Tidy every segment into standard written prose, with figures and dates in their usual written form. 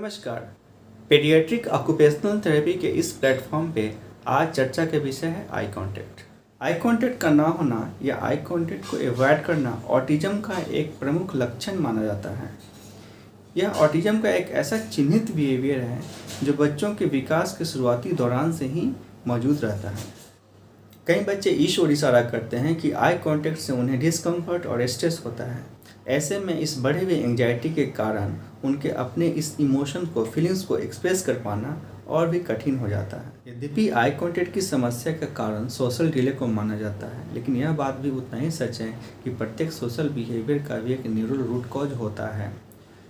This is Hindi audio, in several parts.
नमस्कार। पेडियाट्रिक ऑक्यूपेशनल थेरेपी के इस प्लेटफॉर्म पे आज चर्चा के विषय है आई कांटेक्ट। आई कांटेक्ट का ना होना या आई कांटेक्ट को अवॉइड करना ऑटिज्म का एक प्रमुख लक्षण माना जाता है। यह ऑटिज्म का एक ऐसा चिन्हित बिहेवियर है जो बच्चों के विकास के शुरुआती दौरान से ही मौजूद रहता है। कई बच्चे इस ओर इशारा करते हैं कि आई कांटेक्ट से उन्हें डिस्कम्फर्ट और स्ट्रेस होता है। ऐसे में इस बढ़े हुए एंजाइटी के कारण उनके अपने इस इमोशन को फीलिंग्स को एक्सप्रेस कर पाना और भी कठिन हो जाता है। यद्यपि आई कांटेक्ट की समस्या का कारण सोशल डिले को माना जाता है, लेकिन यह बात भी उतना ही सच है कि प्रत्येक सोशल बिहेवियर का भी एक न्यूरल रूट कॉज होता है,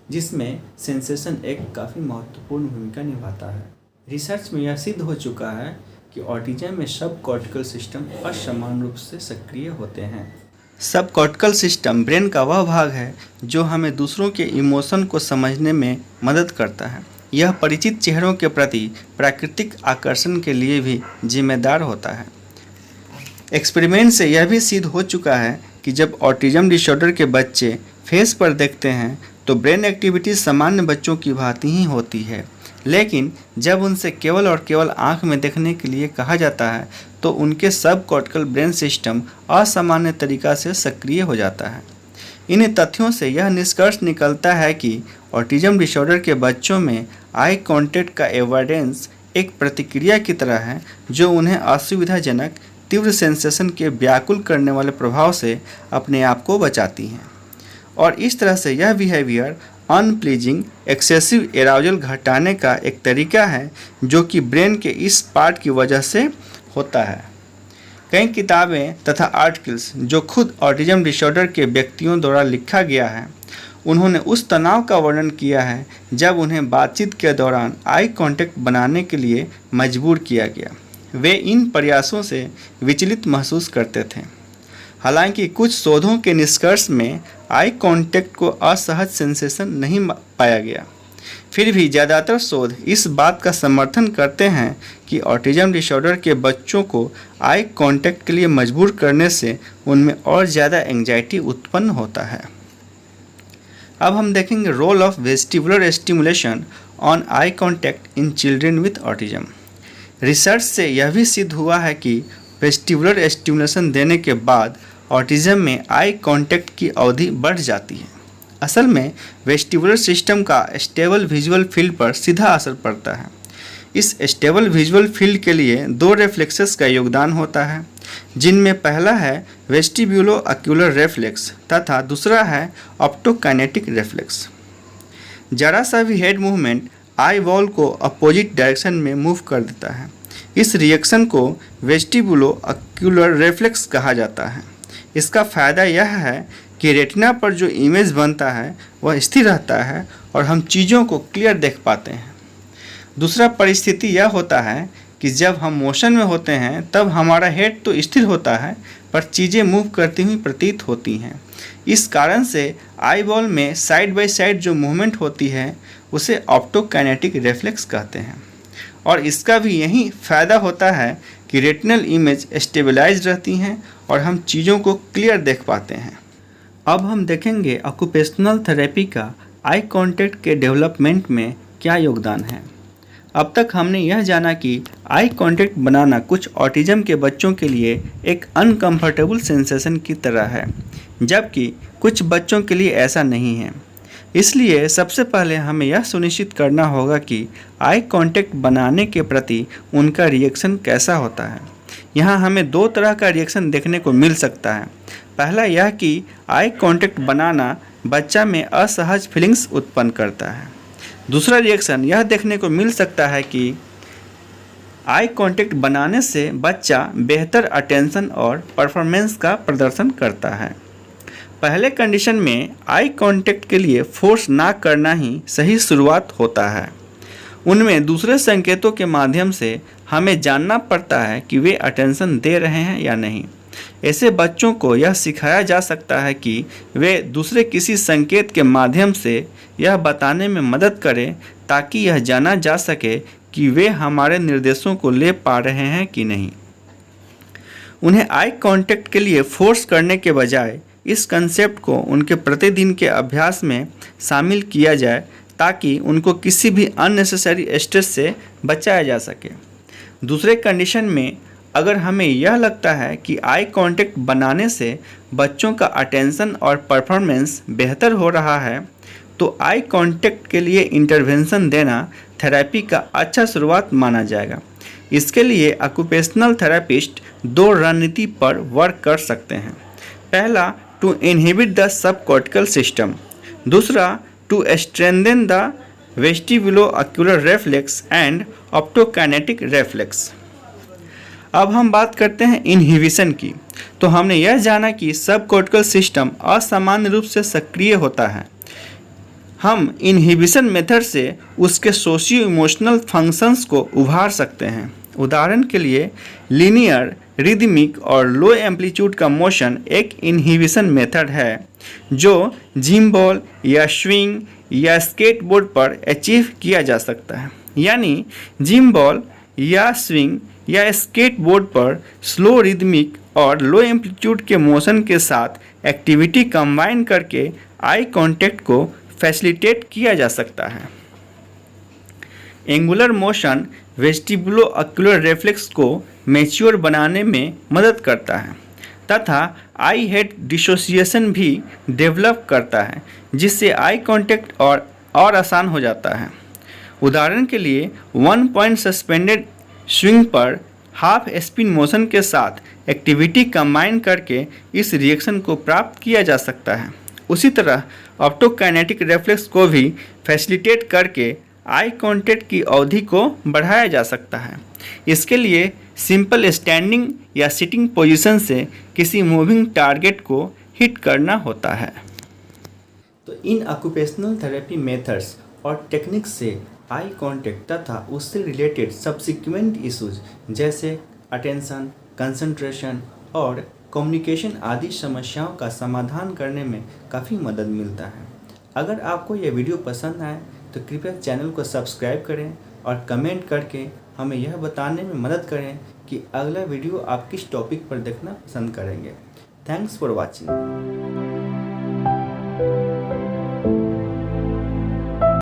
जिसमें सेंसेशन एक काफ़ी महत्वपूर्ण भूमिका निभाता है। रिसर्च में यह सिद्ध हो चुका है कि ऑटिज्म में सब कॉर्टिकल सिस्टम असमान रूप से सक्रिय होते हैं। सब कॉर्टिकल सिस्टम ब्रेन का वह भाग है जो हमें दूसरों के इमोशन को समझने में मदद करता है। यह परिचित चेहरों के प्रति प्राकृतिक आकर्षण के लिए भी जिम्मेदार होता है। एक्सपेरिमेंट से यह भी सिद्ध हो चुका है कि जब ऑटिज्म डिसऑर्डर के बच्चे फेस पर देखते हैं तो ब्रेन एक्टिविटी सामान्य बच्चों की भांति ही होती है, लेकिन जब उनसे केवल और केवल आँख में देखने के लिए कहा जाता है तो उनके सब कॉर्टिकल ब्रेन सिस्टम असामान्य तरीक़ा से सक्रिय हो जाता है। इन तथ्यों से यह निष्कर्ष निकलता है कि ऑटिज्म डिसऑर्डर के बच्चों में आई कांटेक्ट का एवॉइडेंस एक प्रतिक्रिया की तरह है जो उन्हें असुविधाजनक तीव्र सेंसेशन के व्याकुल करने वाले प्रभाव से अपने आप को बचाती हैं। और इस तरह से यह बिहेवियर अनप्लीजिंग एक्सेसिव एराउजल घटाने का एक तरीका है जो कि ब्रेन के इस पार्ट की वजह से होता है। कई किताबें तथा आर्टिकल्स जो खुद ऑटिज्म डिसऑर्डर के व्यक्तियों द्वारा लिखा गया है, उन्होंने उस तनाव का वर्णन किया है जब उन्हें बातचीत के दौरान आई कांटेक्ट बनाने के लिए मजबूर किया गया। वे इन प्रयासों से विचलित महसूस करते थे। हालांकि कुछ शोधों के निष्कर्ष में आई कांटेक्ट को असहज सेंसेशन नहीं पाया गया, फिर भी ज़्यादातर शोध इस बात का समर्थन करते हैं कि ऑटिज्म डिसऑर्डर के बच्चों को आई कांटेक्ट के लिए मजबूर करने से उनमें और ज़्यादा एंजाइटी उत्पन्न होता है। अब हम देखेंगे role of vestibular stimulation on eye contact in children with autism. Research से यह भी सिद्ध हुआ है कि वेस्टिबुलर स्टिमुलेशन देने के बाद ऑटिज्म में आई कांटेक्ट की अवधि बढ़ जाती है। असल में वेस्टिबुलर सिस्टम का स्टेबल विजुअल फील्ड पर सीधा असर पड़ता है। इस स्टेबल विजुअल फील्ड के लिए दो रिफ्लेक्सेस का योगदान होता है, जिनमें पहला है वेस्टिब्यूलो ऑक्यूलर रिफ्लेक्स तथा दूसरा है ऑप्टोकाइनेटिक रिफ्लेक्स। जरा सा भी हेड मूवमेंट आई बॉल को अपोजिट डायरेक्शन में मूव कर देता है। इस रिएक्शन को वेस्टिब्यूलो ऑक्यूलर रिफ्लेक्स कहा जाता है। इसका फ़ायदा यह है कि रेटिना पर जो इमेज बनता है वह स्थिर रहता है और हम चीज़ों को क्लियर देख पाते हैं। दूसरा परिस्थिति यह होता है कि जब हम मोशन में होते हैं तब हमारा हेड तो स्थिर होता है पर चीज़ें मूव करती हुई प्रतीत होती हैं। इस कारण से आई बॉल में साइड बाय साइड जो मूवमेंट होती है उसे ऑप्टोकाइनेटिक रिफ्लेक्स कहते हैं। और इसका भी यही फ़ायदा होता है कि रेटिनल इमेज स्टेबलाइज रहती हैं और हम चीज़ों को क्लियर देख पाते हैं। अब हम देखेंगे ऑक्यूपेशनल थेरेपी का आई कांटेक्ट के डेवलपमेंट में क्या योगदान है। अब तक हमने यह जाना कि आई कांटेक्ट बनाना कुछ ऑटिज्म के बच्चों के लिए एक अनकंफर्टेबल सेंसेशन की तरह है, जबकि कुछ बच्चों के लिए ऐसा नहीं है। इसलिए सबसे पहले हमें यह सुनिश्चित करना होगा कि आई कांटेक्ट बनाने के प्रति उनका रिएक्शन कैसा होता है। यहाँ हमें दो तरह का रिएक्शन देखने को मिल सकता है। पहला यह कि आई कांटेक्ट बनाना बच्चा में असहज फीलिंग्स उत्पन्न करता है। दूसरा रिएक्शन यह देखने को मिल सकता है कि आई कांटेक्ट बनाने से बच्चा बेहतर अटेंशन और परफॉर्मेंस का प्रदर्शन करता है। पहले कंडीशन में आई कांटेक्ट के लिए फोर्स ना करना ही सही शुरुआत होता है। उनमें दूसरे संकेतों के माध्यम से हमें जानना पड़ता है कि वे अटेंशन दे रहे हैं या नहीं। ऐसे बच्चों को यह सिखाया जा सकता है कि वे दूसरे किसी संकेत के माध्यम से यह बताने में मदद करें ताकि यह जाना जा सके कि वे हमारे निर्देशों को ले पा रहे हैं कि नहीं। उन्हें आई कांटेक्ट के लिए फोर्स करने के बजाय इस कंसेप्ट को उनके प्रतिदिन के अभ्यास में शामिल किया जाए ताकि उनको किसी भी अननेसेसरी स्ट्रेस से बचाया जा सके। दूसरे कंडीशन में अगर हमें यह लगता है कि आई कांटेक्ट बनाने से बच्चों का अटेंशन और परफॉर्मेंस बेहतर हो रहा है, तो आई कांटेक्ट के लिए इंटरवेंशन देना थेरेपी का अच्छा शुरुआत माना जाएगा। इसके लिए ऑक्यूपेशनल थेरेपिस्ट 2 रणनीति पर वर्क कर सकते हैं। पहला, to inhibit the subcortical system. दूसरा, to strengthen the vestibulo ocular reflex and optokinetic reflex. अब हम बात करते हैं इनहिबिशन की। तो हमने यह जाना कि सबकॉर्टिकल सिस्टम असामान्य रूप से सक्रिय होता है। हम इनहिबिशन मेथड से उसके सोशियो इमोशनल फंक्शंस को उभार सकते हैं। उदाहरण के लिए लीनियर, रिदमिक और लो एम्पलीट्यूड का मोशन एक इनहिबिशन मेथड है जो जिम बॉल या स्विंग या स्केटबोर्ड पर अचीव किया जा सकता है। यानी जिम बॉल या स्विंग या स्केटबोर्ड पर स्लो, रिदमिक और लो एम्पलीट्यूड के मोशन के साथ एक्टिविटी कंबाइन करके आई कांटेक्ट को फैसिलिटेट किया जा सकता है। एंगुलर मोशन वेस्टिबुलो-ऑक्यूलर रेफ्लेक्स को मैच्योर बनाने में मदद करता है तथा आई हेड डिसोसिएशन भी डेवलप करता है, जिससे आई कांटेक्ट और आसान हो जाता है। उदाहरण के लिए 1 पॉइंट सस्पेंडेड स्विंग पर हाफ स्पिन मोशन के साथ एक्टिविटी कंबाइन करके इस रिएक्शन को प्राप्त किया जा सकता है। उसी तरह ऑप्टोकाइनेटिक रेफ्लेक्स को भी फैसिलिटेट करके आई कांटेक्ट की अवधि को बढ़ाया जा सकता है। इसके लिए सिंपल स्टैंडिंग या सिटिंग पोजीशन से किसी मूविंग टारगेट को हिट करना होता है। तो इन ऑक्यूपेशनल थेरेपी मेथड्स और टेक्निक्स से आई कांटेक्ट तथा उससे रिलेटेड सब्सिक्वेंट इश्यूज जैसे अटेंशन, कंसंट्रेशन और कम्युनिकेशन आदि समस्याओं का समाधान करने में काफ़ी मदद मिलता है। अगर आपको यह वीडियो पसंद आए तो कृपया चैनल को सब्सक्राइब करें और कमेंट करके हमें यह बताने में मदद करें कि अगला वीडियो आप किस टॉपिक पर देखना पसंद करेंगे। Thanks for watching.